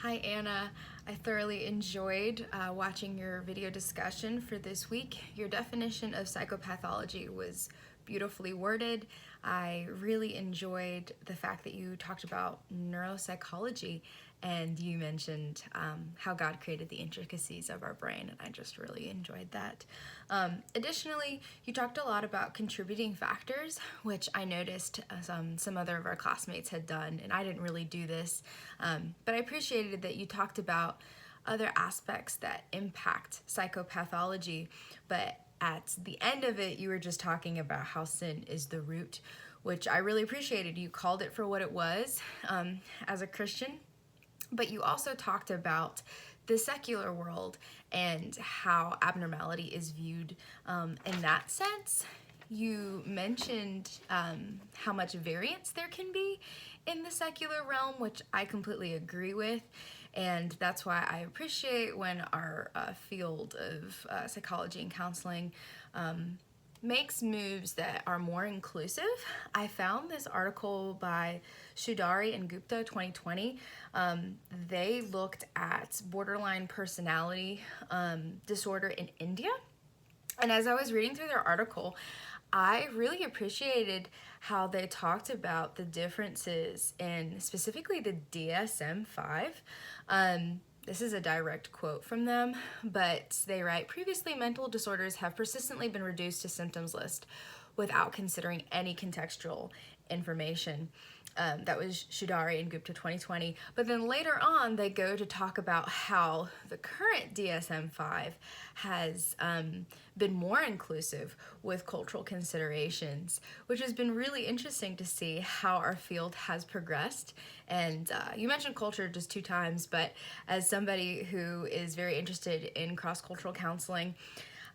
Hi Anna, I thoroughly enjoyed watching your video discussion for this week. Your definition of psychopathology was beautifully worded. I really enjoyed the fact that you talked about neuropsychology and you mentioned how God created the intricacies of our brain, and I just really enjoyed that. Additionally, you talked a lot about contributing factors, which I noticed some other of our classmates had done, and I didn't really do this, but I appreciated that you talked about other aspects that impact psychopathology, but at the end of it, you were just talking about how sin is the root, which I really appreciated. You called it for what it was as a Christian, but you also talked about the secular world and how abnormality is viewed in that sense. You mentioned how much variance there can be in the secular realm, which I completely agree with. And that's why I appreciate when our field of psychology and counseling makes moves that are more inclusive. I found this article by Sudari and Gupta 2020. They looked at borderline personality disorder in India. And as I was reading through their article, I really appreciated how they talked about the differences in specifically the DSM-5. This is a direct quote from them, but they write, previously mental disorders have persistently been reduced to symptoms list without considering any contextual information. That was Shudari and Gupta 2020. But then later on, they go to talk about how the current DSM-5 has been more inclusive with cultural considerations, which has been really interesting to see how our field has progressed. And you mentioned culture just 2 times, but as somebody who is very interested in cross-cultural counseling,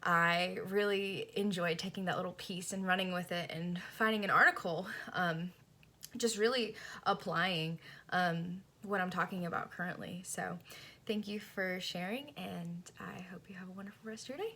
I really enjoyed taking that little piece and running with it and finding an article just really applying what I'm talking about currently. So thank you for sharing, and I hope you have a wonderful rest of your day.